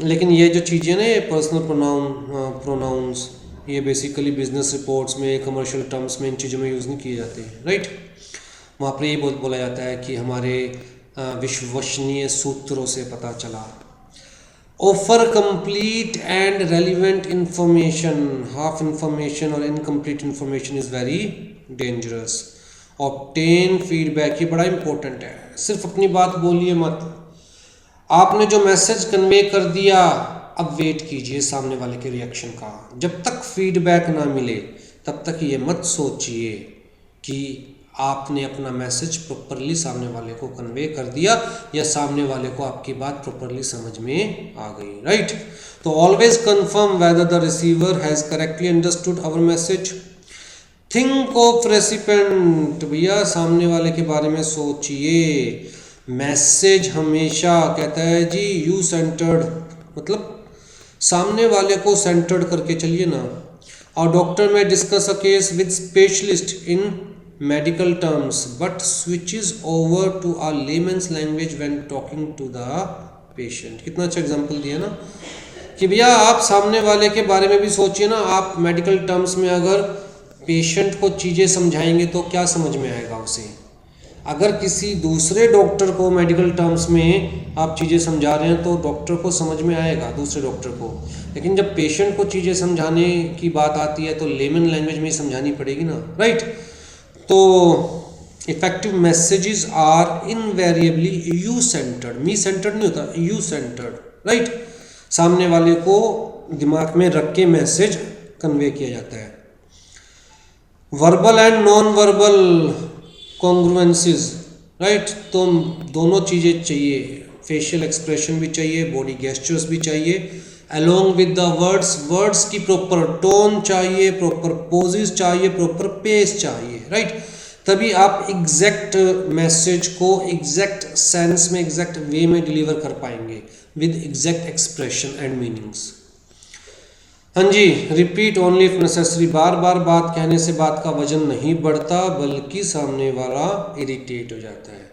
लेकिन ये जो चीज़ें ना, ये पर्सनल प्रोनाउंस, ये बेसिकली बिजनेस रिपोर्ट्स में, कमर्शियल टर्म्स में इन चीज़ों में यूज़ नहीं किए जाते हैं, राइट। वहाँ पर ये बोला जाता है कि हमारे विश्वसनीय सूत्रों से पता चला। Offer complete and relevant information, half information और incomplete information is very dangerous. Obtain feedback, ये बड़ा इंपॉर्टेंट है, सिर्फ अपनी बात बोलिए मत। आपने जो मैसेज कन्वे कर दिया, अब वेट कीजिए सामने वाले के रिएक्शन का। जब तक फीडबैक ना मिले तब तक ये मत सोचिए कि आपने अपना मैसेज प्रॉपरली सामने वाले को कन्वे कर दिया, या सामने वाले को आपकी बात प्रॉपरली समझ में आ गई, राइट। तो always confirm whether the receiver has correctly understood our message. Think of recipient, भैया सामने वाले के बारे में सोचिए। मैसेज हमेशा, कहता है जी, यू सेंटर्ड, मतलब सामने वाले को सेंटर्ड करके चलिए ना। और डॉक्टर में discuss a case with specialist in medical terms but switches over to a layman's language when talking to the patient. कितना अच्छा एग्जांपल दिया ना कि भैया आप सामने वाले के बारे में भी सोचिए ना। आप मेडिकल टर्म्स में अगर पेशेंट को चीज़ें समझाएंगे तो क्या समझ में आएगा उसे। अगर किसी दूसरे डॉक्टर को मेडिकल टर्म्स में आप चीज़ें समझा रहे हैं तो डॉक्टर को समझ में आएगा, दूसरे डॉक्टर को। लेकिन जब पेशेंट को चीज़ें समझाने की बात आती है तो लेमन लैंग्वेज में ही समझानी पड़ेगी ना, राइट। तो effective messages are invariably you centred, me centred नहीं होता, यू सेंटर्ड, राइट। सामने वाले को दिमाग में रख के मैसेज कन्वे किया जाता है। Verbal and non verbal congruencies, right. तो दोनों चीज़ें चाहिए, फेशियल एक्सप्रेशन भी चाहिए, बॉडी गेस्चर्स भी चाहिए, अलोंग विद द वर्ड्स की प्रॉपर टोन चाहिए, प्रॉपर पोजेस चाहिए, प्रॉपर पेस चाहिए, राइट। तभी आप एग्जैक्ट मैसेज को एग्जैक्ट सेंस में, एग्जैक्ट वे में डिलीवर कर पाएंगे with exact expression and meanings. हाँ जी, रिपीट ओनली इफ नेसेसरी, बार बार बात कहने से बात का वजन नहीं बढ़ता बल्कि सामने वाला इरिटेट हो जाता है।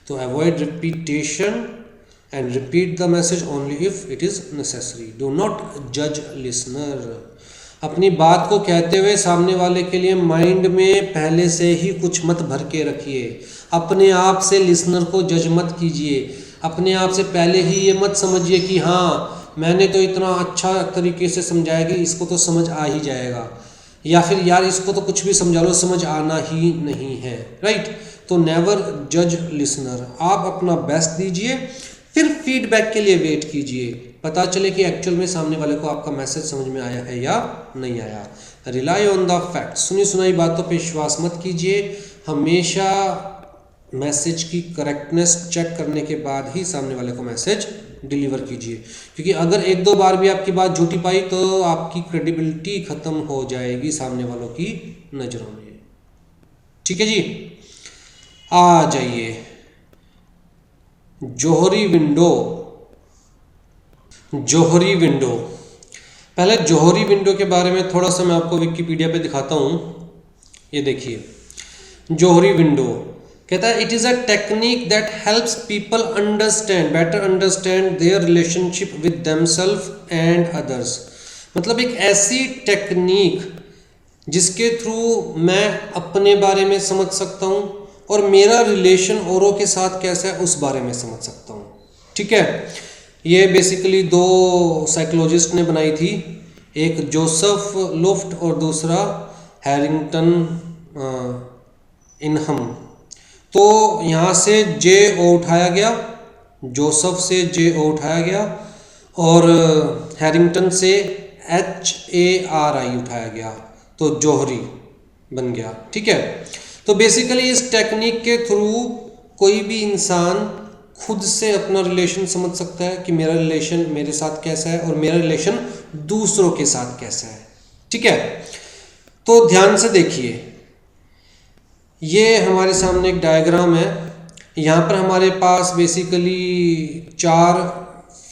तो avoid repetition and repeat the message only if it is necessary. Do not जज लिसनर। अपनी बात को कहते हुए सामने वाले के लिए माइंड में पहले से ही कुछ मत भर के रखिए। अपने आप से लिसनर को जज मत कीजिए। अपने आप से पहले ही ये मत समझिए कि हाँ मैंने तो इतना अच्छा तरीके से समझाया कि इसको तो समझ आ ही जाएगा, या फिर यार इसको तो कुछ भी समझा लो समझ आना ही नहीं है, राइट। तो नेवर जज लिसनर। आप अपना बेस्ट दीजिए, फिर फीडबैक के लिए वेट कीजिए, पता चले कि एक्चुअल में सामने वाले को आपका मैसेज समझ में आया है या नहीं आया। रिलाई ऑन द फैक्ट, सुनी सुनाई बातों पे विश्वास मत कीजिए। हमेशा मैसेज की करेक्टनेस चेक करने के बाद ही सामने वाले को मैसेज डिलीवर कीजिए, क्योंकि अगर एक दो बार भी आपकी बात झूठी पाई तो आपकी क्रेडिबिलिटी खत्म हो जाएगी सामने वालों की नज़रों में। ठीक है जी, आ जाइए जोहरी विंडो। जोहरी विंडो, पहले जोहरी विंडो के बारे में थोड़ा सा मैं आपको विकिपीडिया पे दिखाता हूँ। ये देखिए जोहरी विंडो कहता है it is a technique that helps people understand better understand their relationship with themselves and others. मतलब एक ऐसी टेक्निक जिसके थ्रू मैं अपने बारे में समझ सकता हूँ और मेरा रिलेशन औरों के साथ कैसा है उस बारे में समझ सकता हूँ। ठीक है, ये बेसिकली दो साइकोलॉजिस्ट ने बनाई थी, एक जोसेफ लुफ्ट और दूसरा हैरिंगटन इनहम। तो यहाँ से जे ओ उठाया गया, जोसेफ से जे ओ उठाया गया और हैरिंगटन से HARI उठाया गया, तो जौहरी बन गया। ठीक है, तो बेसिकली इस टेक्निक के थ्रू कोई भी इंसान खुद से अपना रिलेशन समझ सकता है कि मेरा रिलेशन मेरे साथ कैसा है और मेरा रिलेशन दूसरों के साथ कैसा है। ठीक है, तो ध्यान से देखिए, ये हमारे सामने एक डायग्राम है। यहाँ पर हमारे पास बेसिकली 4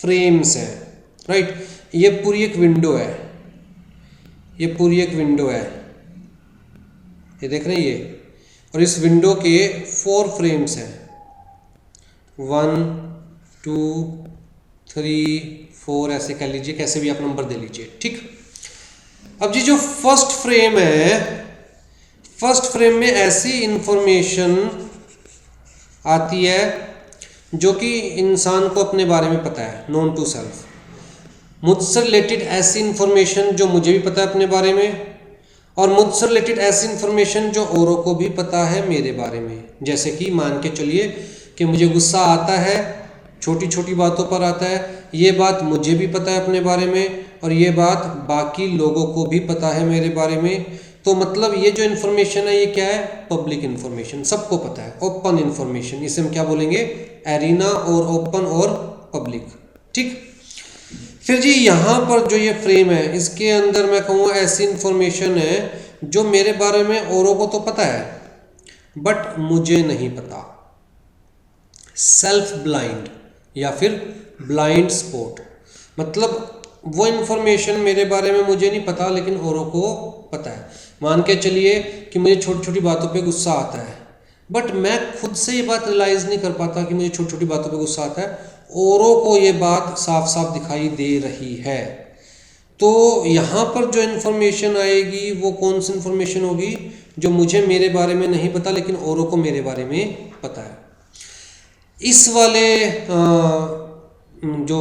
फ्रेम्स हैं, राइट। ये पूरी एक विंडो है, ये पूरी एक विंडो है, ये देख रहे हैं ये, और इस विंडो के 4 फ्रेम्स हैं, 1 2 3 4, ऐसे कह लीजिए, कैसे भी आप नंबर दे लीजिए। ठीक, अब जी जो फर्स्ट फ्रेम है, फर्स्ट फ्रेम में ऐसी इंफॉर्मेशन आती है जो कि इंसान को अपने बारे में पता है, नोन टू सेल्फ। मुझसे रिलेटेड ऐसी इंफॉर्मेशन जो मुझे भी पता है अपने बारे में, और मुझसे रिलेटेड ऐसी इंफॉर्मेशन जो औरों को भी पता है मेरे बारे में। जैसे कि मान के चलिए कि मुझे गुस्सा आता है, छोटी छोटी बातों पर आता है, ये बात मुझे भी पता है अपने बारे में और ये बात बाकी लोगों को भी पता है मेरे बारे में। तो मतलब ये जो इन्फॉर्मेशन है ये क्या है, पब्लिक इन्फॉर्मेशन, सबको पता है, ओपन इन्फॉर्मेशन। इसे हम क्या बोलेंगे, एरिना और ओपन और पब्लिक। ठीक, फिर जी यहाँ पर जो ये फ्रेम है, इसके अंदर मैं कहूँगा ऐसी इन्फॉर्मेशन है जो मेरे बारे में औरों को तो पता है बट मुझे नहीं पता। सेल्फ ब्लाइंड या फिर ब्लाइंड स्पॉट, मतलब वो इन्फॉर्मेशन मेरे बारे में मुझे नहीं पता लेकिन औरों को पता है। मान के चलिए कि मुझे छोटी छोटी बातों पे गुस्सा आता है, बट मैं खुद से ये बात रियलाइज़ नहीं कर पाता कि मुझे छोटी छोटी बातों पे गुस्सा आता है, औरों को ये बात साफ साफ दिखाई दे रही है। तो यहाँ पर जो इन्फॉर्मेशन आएगी वो कौन सी इन्फॉर्मेशन होगी, जो मुझे मेरे बारे में नहीं पता लेकिन औरों को मेरे बारे में पता है। इस वाले जो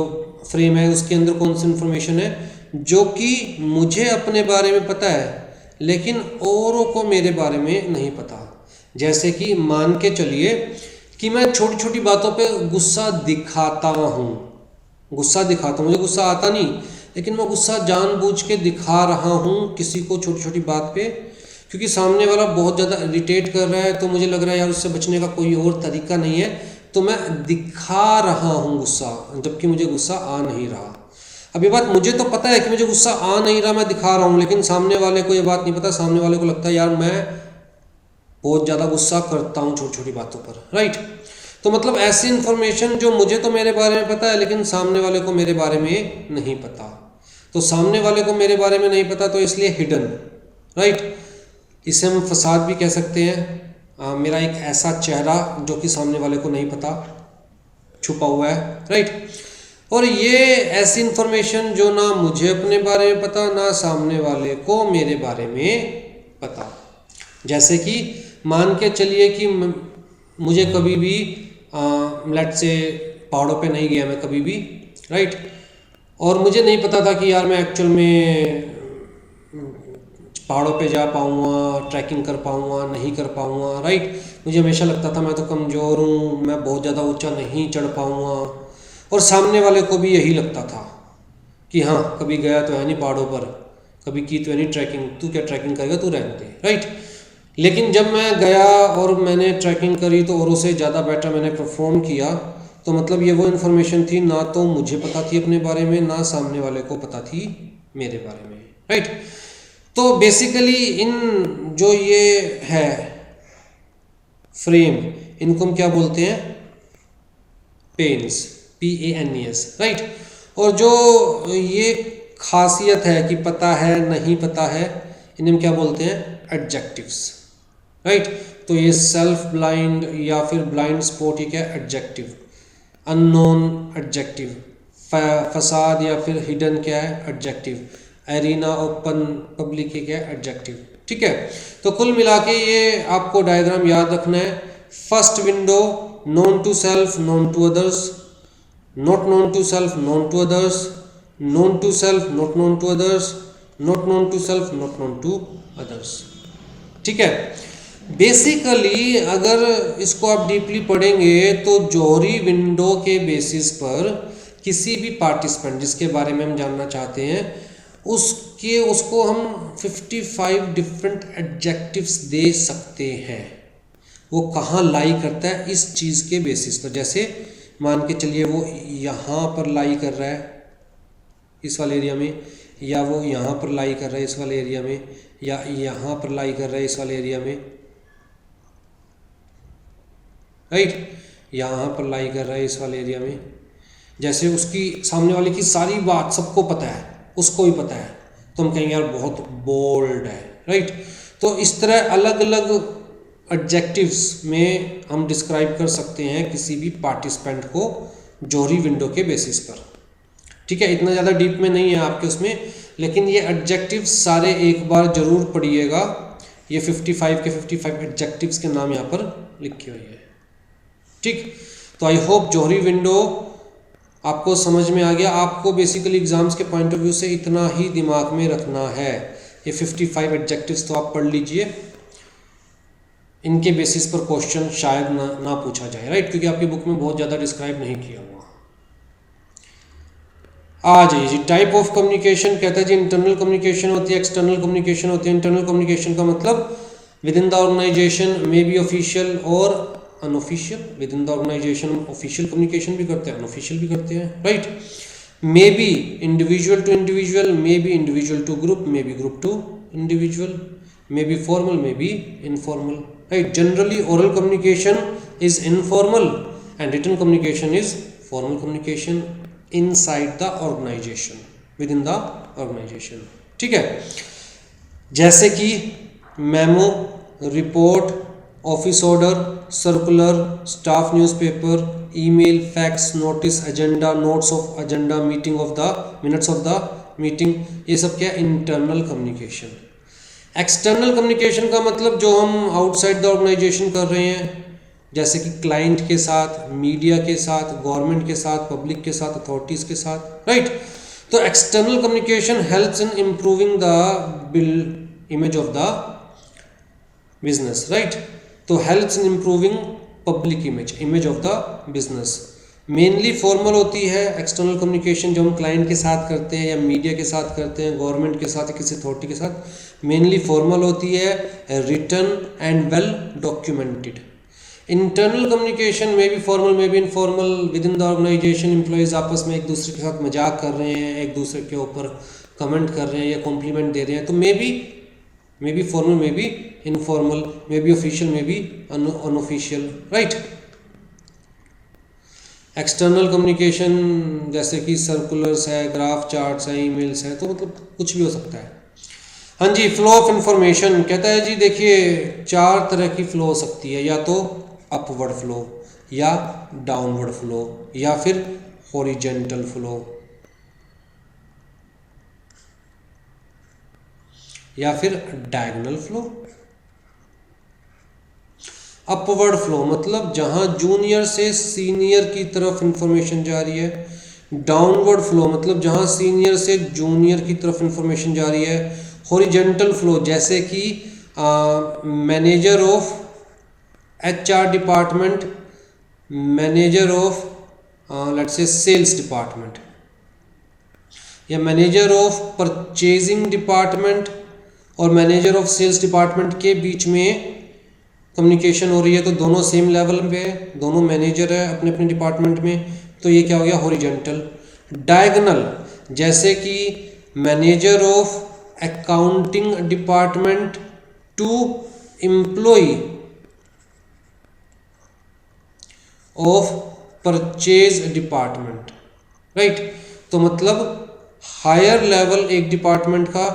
फ्रेम है उसके अंदर कौन सी इन्फॉर्मेशन है, जो कि मुझे अपने बारे में पता है लेकिन औरों को मेरे बारे में नहीं पता। जैसे कि मान के चलिए कि मैं छोटी छोटी बातों पे गुस्सा दिखाता हूँ, मुझे गुस्सा आता नहीं लेकिन मैं गुस्सा जानबूझ के दिखा रहा हूँ किसी को छोटी छोटी बात पे, क्योंकि सामने वाला बहुत ज़्यादा इरिटेट कर रहा है तो मुझे लग रहा है यार उससे बचने का कोई और तरीका नहीं है, तो मैं दिखा रहा हूँ गुस्सा, जबकि मुझे गुस्सा आ नहीं रहा। अब ये बात मुझे तो पता है कि मुझे गुस्सा आ नहीं रहा, मैं दिखा रहा हूँ, लेकिन सामने वाले को ये बात नहीं पता। सामने वाले को लगता है यार मैं बहुत ज़्यादा गुस्सा करता हूँ छोटी छोटी बातों पर, राइट। तो मतलब ऐसी इन्फॉर्मेशन जो मुझे तो मेरे बारे में पता है लेकिन सामने वाले को मेरे बारे में नहीं पता। तो सामने वाले को मेरे बारे में नहीं पता तो इसलिए हिडन, राइट। इसे हम फसाद भी कह सकते हैं। मेरा एक ऐसा चेहरा जो कि सामने वाले को नहीं पता, छुपा हुआ है, राइट। और ये ऐसी इन्फॉर्मेशन जो ना मुझे अपने बारे में पता ना सामने वाले को मेरे बारे में पता। जैसे कि मान के चलिए कि मुझे कभी भी लेट से पहाड़ों पे नहीं गया मैं कभी भी, राइट, और मुझे नहीं पता था कि यार मैं एक्चुअल में पहाड़ों पे जा पाऊँगा, ट्रैकिंग कर पाऊँगा, नहीं कर पाऊँगा, राइट। मुझे हमेशा लगता था मैं तो कमज़ोर हूँ, मैं बहुत ज़्यादा ऊंचा नहीं चढ़ पाऊँगा, और सामने वाले को भी यही लगता था कि हाँ कभी गया तो है नहीं पहाड़ों पर, कभी की तो है नहीं ट्रैकिंग, तू क्या ट्रैकिंग करेगा, तू रहने दे, राइट। लेकिन जब मैं गया और मैंने ट्रैकिंग करी तो औरों से ज़्यादा बेटर मैंने परफॉर्म किया। तो मतलब ये वो इन्फॉर्मेशन थी ना तो मुझे पता थी अपने बारे में ना सामने वाले को पता थी मेरे बारे में, राइट। तो बेसिकली इन जो ये है फ्रेम, इनको हम क्या बोलते हैं, पेन्स, PANES, राइट। और जो ये खासियत है कि पता है नहीं पता है, इन्हें हम क्या बोलते हैं, एडजेक्टिव्स, राइट। तो ये सेल्फ ब्लाइंड या फिर ब्लाइंड स्पॉट, ये क्या है, एडजेक्टिव। अननोन एडजेक्टिव, फसाद या फिर हिडन क्या है, एडजेक्टिव। एरिना, ओपन, पब्लिक, ये क्या है, एडजेक्टिव। ठीक है, तो कुल मिला के ये आपको डायग्राम याद रखना है। First window, known to self, known to others, not known to self, known to others, known to self, not known to others, not known to self, not known to others. ठीक है, basically अगर इसको आप deeply पढ़ेंगे तो जौहरी window के basis पर किसी भी पार्टिसिपेंट जिसके बारे में हम जानना चाहते हैं उसको हम 55 डिफरेंट एडजेक्टिव्स दे सकते हैं। वो कहाँ लाई करता है इस चीज़ के बेसिस पर। जैसे मान के चलिए वो यहाँ पर लाई कर रहा है इस वाले एरिया में, या वो यहाँ पर लाई कर रहा है इस वाले एरिया में, या यहाँ पर लाई कर रहा है इस वाले एरिया में, राइट, यहाँ पर लाई कर रहा है इस वाले एरिया में। जैसे उसकी सामने वाले की सारी बात सबको पता है, उसको भी पता है, तो हम कहेंगे यार बहुत बोल्ड है, राइट। तो इस तरह अलग अलग एडजेक्टिव्स में हम डिस्क्राइब कर सकते हैं किसी भी पार्टिसिपेंट को जौहरी विंडो के बेसिस पर। ठीक है, इतना ज़्यादा डीप में नहीं है आपके उसमें, लेकिन ये एडजेक्टिव्स सारे एक बार जरूर पढ़िएगा। ये 55 के 55 एडजेक्टिव्स के नाम यहाँ पर लिखे हुए हैं। ठीक, तो आई होप जौहरी विंडो आपको समझ में आ गया। आपको बेसिकली एग्जाम्स के पॉइंट ऑफ व्यू से इतना ही दिमाग में रखना है। ये 55 एडजेक्टिव्स तो आप पढ़ लीजिए, इनके बेसिस पर क्वेश्चन शायद ना पूछा जाए, राइट, क्योंकि आपकी बुक में बहुत ज़्यादा डिस्क्राइब नहीं किया हुआ। आ जाइए जी, टाइप ऑफ कम्युनिकेशन कहता है जी इंटरनल कम्युनिकेशन होती है, एक्सटर्नल कम्युनिकेशन होती है। इंटरनल कम्युनिकेशन का मतलब within the organisation may be official और unofficial. Within the organisation official communication भी करते हैं, अनऑफिशियल भी करते हैं, right. May be individual to individual, may be individual to group, may be group to individual, may be formal, may be informal, right. Generally oral communication is informal and written communication is formal communication inside the organization, within the organization. ठीक है, जैसे कि memo, report, office order, circular, staff newspaper, email, fax, notice, agenda, notes of agenda, meeting of the minutes of the meeting, ये सब क्या है? Internal communication. External communication का मतलब जो हम आउटसाइड द ऑर्गेनाइजेशन कर रहे हैं, जैसे कि क्लाइंट के साथ, मीडिया के साथ, गवर्नमेंट के साथ, पब्लिक के साथ, अथॉरिटीज़ के साथ, राइट। तो external communication helps in improving the image of the business, right. तो helps in improving public image of the business. Mainly formal होती है एक्सटर्नल कम्युनिकेशन, जो हम क्लाइंट के साथ करते हैं या मीडिया के साथ करते हैं, गवर्नमेंट के साथ या किसी अथॉरिटी के साथ। मेनली फॉर्मल होती है, written and well documented. Internal communication में भी फॉर्मल में भी informal, within the organisation employees आपस में एक दूसरे के साथ मजाक कर रहे हैं, एक दूसरे के ऊपर कमेंट कर रहे हैं या कॉम्प्लीमेंट दे रहे हैं, तो मे be formal, may be informal, may be official, may be unofficial, right. External communication जैसे कि सर्कुलर्स है, ग्राफ चार्ट्स है, ईमेल्स है, तो मतलब कुछ भी हो सकता है। हाँ जी, फ्लो ऑफ इंफॉर्मेशन कहता है जी देखिए 4 तरह की फ्लो हो सकती है, या तो अपवर्ड फ्लो, या डाउनवर्ड फ्लो, या फिर हॉरिजेंटल फ्लो, या फिर डायगोनल फ्लो। अपवर्ड फ्लो मतलब जहां जूनियर से सीनियर की तरफ इंफॉर्मेशन जा रही है। डाउनवर्ड फ्लो मतलब जहां सीनियर से जूनियर की तरफ इंफॉर्मेशन जा रही है। हॉरिजेंटल फ्लो जैसे कि manager of HR department, manager of let's say sales department, या मैनेजर ऑफ परचेजिंग डिपार्टमेंट और मैनेजर ऑफ सेल्स डिपार्टमेंट के बीच में कम्युनिकेशन हो रही है, तो दोनों सेम लेवल पे है, दोनों मैनेजर है अपने अपने डिपार्टमेंट में, तो ये क्या हो गया? हॉरिजेंटल। डायगोनल जैसे कि manager of accounting department to employ of purchase department, right. तो मतलब हायर लेवल एक डिपार्टमेंट का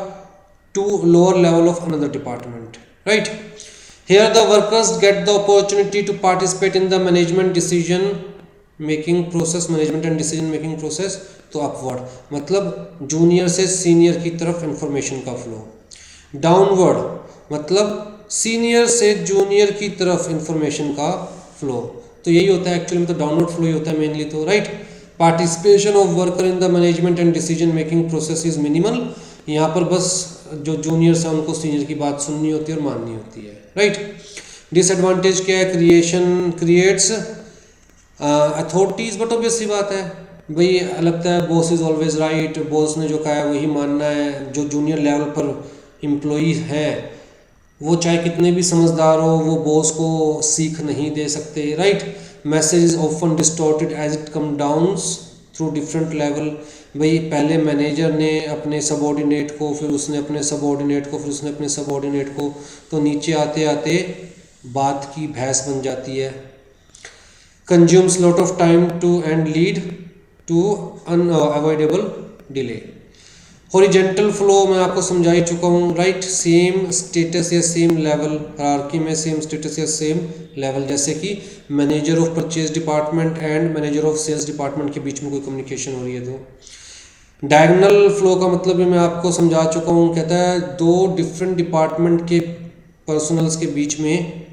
to lower level of another department, right. Here the workers get the opportunity to participate in the management decision making process, management and decision making process। तो upward मतलब junior से senior की तरफ information का flow. Downward मतलब senior से junior की तरफ इंफॉर्मेशन का फ्लो। तो यही होता है एक्चुअली में, तो डाउनवर्ड फ्लो ही होता है मेनली, तो right. Participation of worker in the management and decision making process is minimal. यहाँ पर बस जो जूनियर्स हैं उनको सीनियर की बात सुननी होती है और माननी होती है, राइट। डिसएडवांटेज क्या है? क्रिएट्स अथॉरिटीज, बट ऑब्वियस सी बात है भाई, लगता है boss is always right, boss ने जो कहा है वही मानना है। जो जूनियर लेवल पर एम्प्लॉयज़ हैं वो चाहे कितने भी समझदार हो, वो बॉस को सीख नहीं दे सकते, right. Message is often distorted as it come downs through different level. भाई पहले मैनेजर ने अपने सबॉर्डिनेट को, फिर उसने अपने सबॉर्डिनेट को, फिर उसने अपने सबॉर्डिनेट को, तो नीचे आते आते बात की भैंस बन जाती है। Consumes lot of time to and lead to unavoidable delay. Horizontal flow मैं आपको समझा ही चुका हूँ, राइट। सेम स्टेटस या सेम लेवल, हायरार्की में सेम स्टेटस या सेम लेवल, जैसे कि manager of purchase department and manager of sales department के बीच में कोई कम्युनिकेशन हो रही है तो। डायगोनल फ्लो का मतलब भी मैं आपको समझा चुका हूँ, कहता है दो डिफरेंट डिपार्टमेंट के पर्सनल्स के बीच में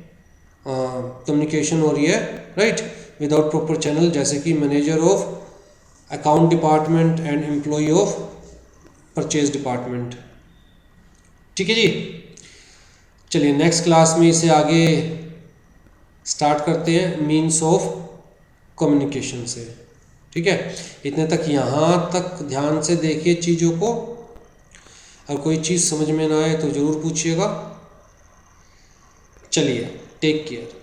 कम्युनिकेशन हो रही है, राइट, विदाउट प्रॉपर चैनल, जैसे कि manager of account department and employ of purchase department. ठीक है जी, चलिए नेक्स्ट क्लास में इसे आगे स्टार्ट करते हैं मीन्स ऑफ कम्युनिकेशन से। ठीक है, इतने तक, यहाँ तक ध्यान से देखिए चीज़ों को, और कोई चीज़ समझ में ना आए तो ज़रूर पूछिएगा। चलिए, टेक केयर।